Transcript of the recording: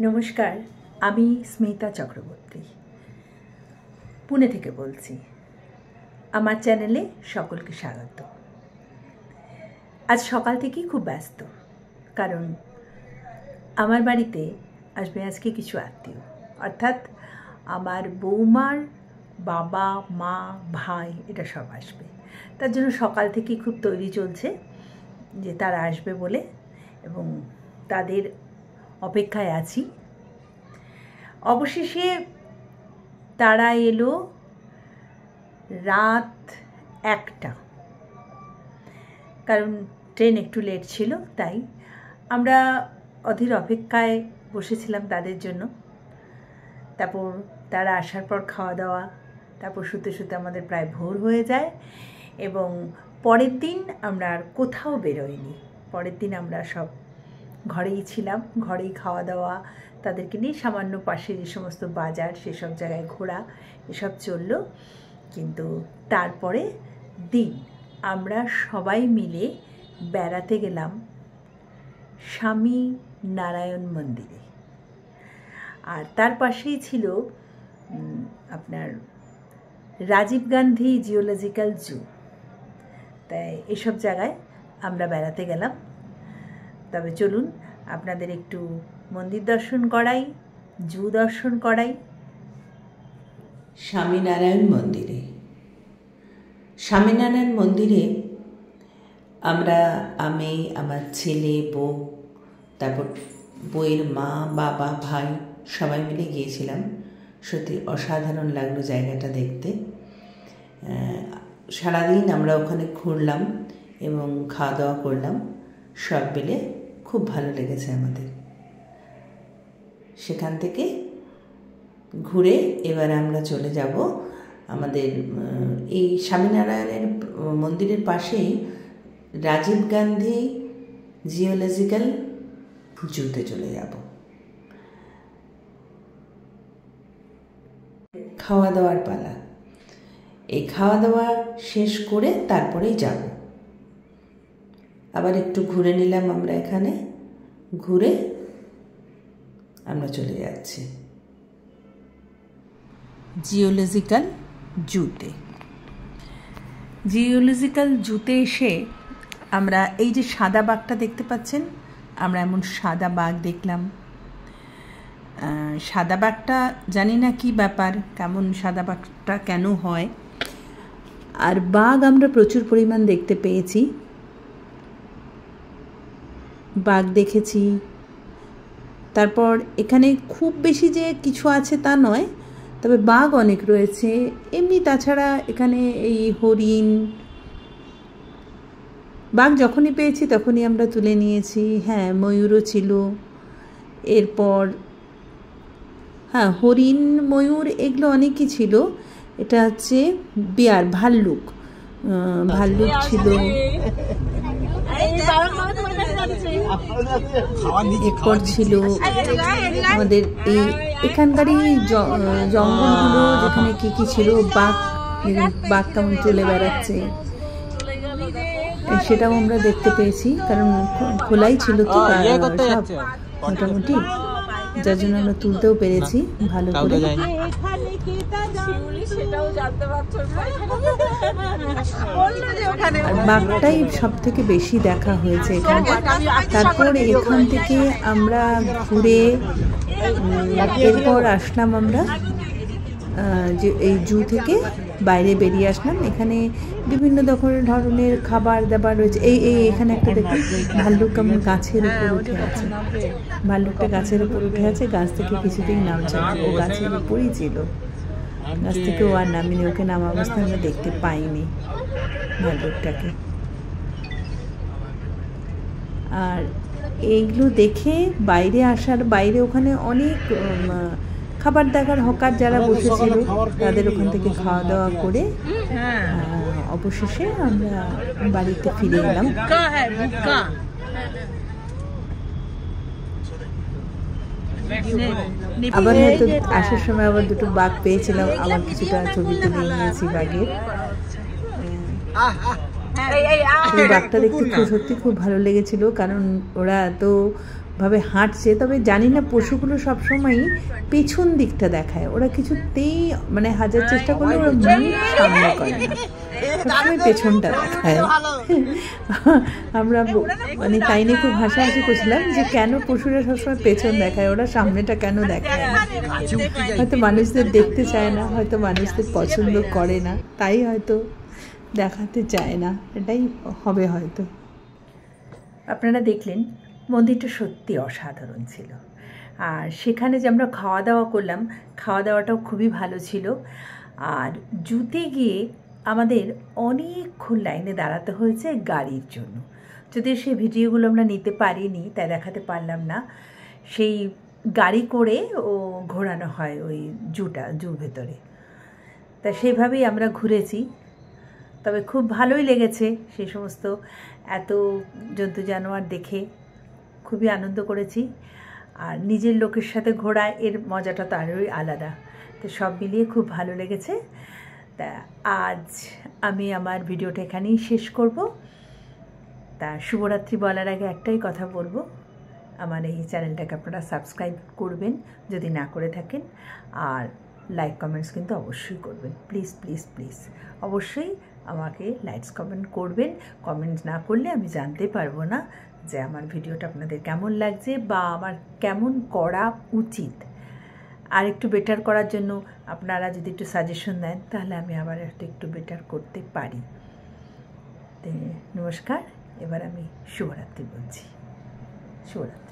নমস্কার, আমি স্মিতা চক্রবর্তী পুনে থেকে বলছি। আমার চ্যানেলে সকলকে স্বাগত। আজ সকাল থেকেই খুব ব্যস্ত, কারণ আমার বাড়িতে আসবে আজকে কিছু আত্মীয়, অর্থাৎ আমার বৌমার বাবা, মা, ভাই, এটা সব আসবে। তার জন্য সকাল থেকেই খুব তৈরি চলছে যে তারা আসবে বলে, এবং তাদের অপেক্ষায় আছি। অবশেষে তারা এলো রাত 1টা, কারণ ট্রেন একটু লেট ছিল, তাই আমরা অধীর অপেক্ষায় বসেছিলাম তাদের জন্য। তারপর তারা আসার পর খাওয়া দাওয়া, তারপর শুতে শুতে আমাদের প্রায় ভোর হয়ে যায়, এবং পরের দিন আমরা আর কোথাও বেরোইনি। পরের দিন আমরা সব ঘরেই ছিলাম, ঘরেই খাওয়া দাওয়া, তাদেরকে নিয়ে সামান্য পাশে যে সমস্ত বাজার সেসব জায়গায় ঘোরা, এসব চললো। কিন্তু তারপরে দিন আমরা সবাই মিলে বেড়াতে গেলাম স্বামী নারায়ণ মন্দিরে, আর তার পাশেই ছিল আপনার রাজীব গান্ধী জিওলজিক্যাল জু। তাই এসব জায়গায় আমরা বেড়াতে গেলাম। তবে চলুন আপনাদের একটু মন্দির দর্শন করাই, জু দর্শন করাই। স্বামীনারায়ণ মন্দিরে, স্বামীনারায়ণ মন্দিরে আমি, আমার ছেলে, বউ, তারপর বউয়ের মা, বাবা, ভাই সবাই মিলে গিয়েছিলাম। সত্যি অসাধারণ লাগলো জায়গাটা দেখতে। সারাদিন আমরা ওখানে ঘুরলাম এবং খাওয়া দাওয়া করলাম, সব মিলে খুব ভালো লেগেছে আমাদের। সেখান থেকে ঘুরে এবার আমরা চলে যাব আমাদের এই স্বামীনারায়ণের মন্দিরের পাশেই রাজীব গান্ধী জিওলজিক্যাল জুতে চলে যাব। খাওয়া দাওয়ার পালা। এই খাওয়া দাওয়া শেষ করে তারপরেই যাব। আবার একটু ঘুরে নিলাম আমরা, এখানে ঘুরে আমরা চলে যাচ্ছি জিওলজিক্যাল জুতে। জিওলজিক্যাল জুতে এসে আমরা এই যে সাদা বাঘটা দেখতে পাচ্ছেন, আমরা এমন সাদা বাঘ দেখলাম। সাদা বাঘটা জানি না কি ব্যাপার, কেমন সাদা বাঘটা কেন হয়। আর বাঘ আমরা প্রচুর পরিমাণ দেখতে পেয়েছি, বাঘ দেখেছি। তারপর এখানে খুব বেশি যে কিছু আছে তা নয়, তবে বাঘ অনেক রয়েছে। এমনি তাছাড়া এখানে এই হরিণ, বাঘ যখনই পেয়েছি তখনই আমরা তুলে নিয়েছি। হ্যাঁ, ময়ূরও ছিল। এরপর হ্যাঁ, হরিণ, ময়ূর এগুলো অনেকই ছিল। এটা হচ্ছে বিয়ার, ভাল্লুক ছিল। এরপর ছিল আমাদের এখানকারই জঙ্গলগুলো, যেখানে কি কি ছিল, বাঘ কেমন চলে বেড়াচ্ছে সেটাও আমরা দেখতে পেয়েছি, কারণ খোলাই ছিল তো সব মোটামুটি, যার জন্য আমরা তুলতেও পেরেছি ভালো করে। আর বাঘটাই সব থেকে বেশি দেখা হয়েছে এখানে। তারপর এখান থেকে আমরা ঘুরে এরপর আসলাম আমরা যে এই জু থেকে বাইরে বেরিয়ে আসলাম। এখানে বিভিন্ন ধরনের খাবার দাবার রয়েছে। এখানে একটা দেখুন, ভাল্লুক কেমন গাছের উপর উঠে আছে। ভাল্লুকটা গাছের উপর উঠে আছে, গাছ থেকে কিছুতেই নামছে না, ও গাছের উপরই ছিল। গাছ থেকে ও আর নামিনি, ওকে নামা অবস্থায় আমরা দেখতে পাইনি ভাল্লুকটাকে। আর এইগুলো দেখে বাইরে বাইরে ওখানে অনেক খাবার দাবার হকার যারা বসেছিল, তাদের ওখান থেকে খাওয়া দাওয়া করে অবশেষে আমরা বাড়িতে ফিরে এলাম। আবার হয়তো আসার সময় আবার দুটো বাঘ পেয়েছিলাম, আবার কিছুটা ছবি তুলে নিয়েছি বাঘের। বাঘটা দেখতে সত্যি খুব ভালো লেগেছিল, কারণ ওরা এত ভাবে হাঁটছে, তবে জানি না পশুগুলো সবসময়ই পেছন দিকটা দেখায়, ওরা কিছুতেই মানে হাজার চেষ্টা করলে ওরা মুখ সামনে করে না, সবসময় পেছনটা দেখায়। আমরা মানে তাই নিয়ে খুব হাসাহাসি করছিলাম যে কেন পশুরা সবসময় পেছন দেখায়, ওরা সামনেটা কেন দেখায় না। হয়তো মানুষদের দেখতে চায় না, হয়তো মানুষদের পছন্দ করে না, তাই হয়তো দেখাতে চায় না, এটাই হবে হয়তো। আপনারা দেখলেন মন্দিরটা সত্যি অসাধারণ ছিল। আর সেখানে যে আমরা খাওয়া দাওয়া করলাম, খাওয়া দাওয়াটাও খুবই ভালো ছিল। আর জুতে গিয়ে আমাদের অনেকক্ষণ লাইনে দাঁড়াতে হয়েছে গাড়ির জন্য, যদিও সেই ভিডিওগুলো আমরা নিতে পারিনি, তাই দেখাতে পারলাম না। সেই গাড়ি করে ও ঘোরানো হয় ওই জুর ভেতরে, তা সেইভাবেই আমরা ঘুরেছি। তবে খুব ভালোই লেগেছে সেই সমস্ত এত জন্তু জানোয়ার দেখে, খুবই আনন্দ করেছি। আর নিজের লোকের সাথে ঘোরা এর মজাটা তো আরোই আলাদা, তো সব মিলিয়ে খুব ভালো লেগেছে। তা আজ আমি আমার ভিডিওটা এখানেই শেষ করব। তা শুভরাত্রি বলার আগে একটাই কথা বলবো, আমার এই চ্যানেলটাকে আপনারা সাবস্ক্রাইব করবেন যদি না করে থাকেন, আর লাইক কমেন্টস কিন্তু অবশ্যই করবেন, প্লিজ প্লিজ প্লিজ অবশ্যই আমাকে লাইকস কমেন্ট করবেন। কমেন্ট না করলে আমি জানতে পারবো না যে আমার ভিডিওটা আপনাদের কেমন লাগছে বা আমার কেমন করা উচিত। আর একটু বেটার করার জন্য আপনারা যদি একটু সাজেশন দেন তাহলে আমি আবার একটু বেটার করতে পারি। নমস্কার, এবার আমি শুভরাত্রি বলছি। শুভরাত্রি।